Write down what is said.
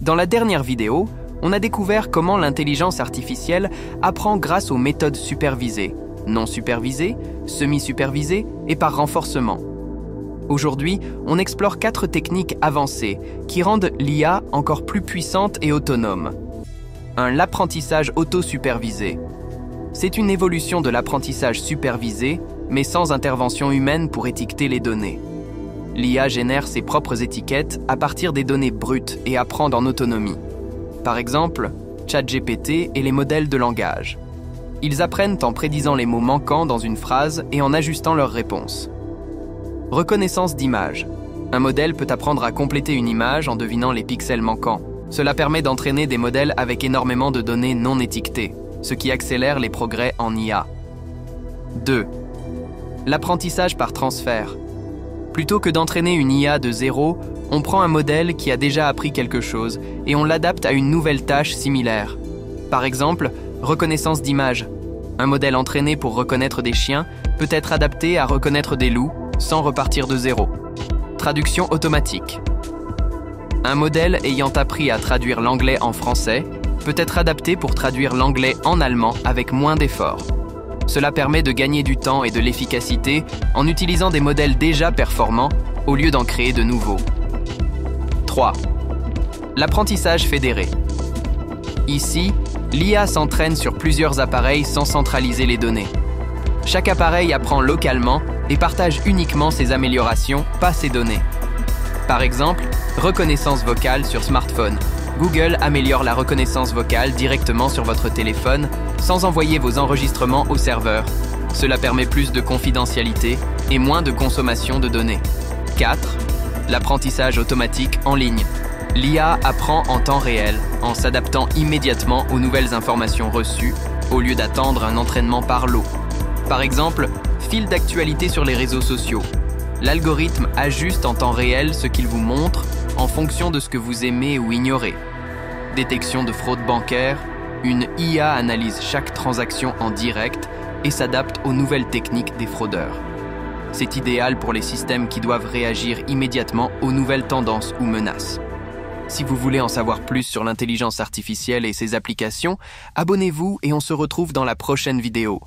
Dans la dernière vidéo, on a découvert comment l'intelligence artificielle apprend grâce aux méthodes supervisées, non supervisées, semi-supervisées et par renforcement. Aujourd'hui, on explore 4 techniques avancées qui rendent l'IA encore plus puissante et autonome. L'apprentissage auto-supervisé. C'est une évolution de l'apprentissage supervisé, mais sans intervention humaine pour étiqueter les données. L'IA génère ses propres étiquettes à partir des données brutes et apprend en autonomie. Par exemple, ChatGPT et les modèles de langage. Ils apprennent en prédisant les mots manquants dans une phrase et en ajustant leurs réponses. Reconnaissance d'image. Un modèle peut apprendre à compléter une image en devinant les pixels manquants. Cela permet d'entraîner des modèles avec énormément de données non étiquetées, ce qui accélère les progrès en IA. 2. L'apprentissage par transfert. Plutôt que d'entraîner une IA de zéro, on prend un modèle qui a déjà appris quelque chose et on l'adapte à une nouvelle tâche similaire. Par exemple, reconnaissance d'image. Un modèle entraîné pour reconnaître des chiens peut être adapté à reconnaître des loups sans repartir de zéro. Traduction automatique. Un modèle ayant appris à traduire l'anglais en français peut être adapté pour traduire l'anglais en allemand avec moins d'efforts. Cela permet de gagner du temps et de l'efficacité en utilisant des modèles déjà performants au lieu d'en créer de nouveaux. 3. L'apprentissage fédéré. Ici, l'IA s'entraîne sur plusieurs appareils sans centraliser les données. Chaque appareil apprend localement et partage uniquement ses améliorations, pas ses données. Par exemple, reconnaissance vocale sur smartphone. Google améliore la reconnaissance vocale directement sur votre téléphone sans envoyer vos enregistrements au serveur. Cela permet plus de confidentialité et moins de consommation de données. 4. L'apprentissage automatique en ligne. L'IA apprend en temps réel, en s'adaptant immédiatement aux nouvelles informations reçues, au lieu d'attendre un entraînement par lot. Par exemple, fil d'actualité sur les réseaux sociaux. L'algorithme ajuste en temps réel ce qu'il vous montre en fonction de ce que vous aimez ou ignorez. Détection de fraude bancaire, une IA analyse chaque transaction en direct et s'adapte aux nouvelles techniques des fraudeurs. C'est idéal pour les systèmes qui doivent réagir immédiatement aux nouvelles tendances ou menaces. Si vous voulez en savoir plus sur l'intelligence artificielle et ses applications, abonnez-vous et on se retrouve dans la prochaine vidéo.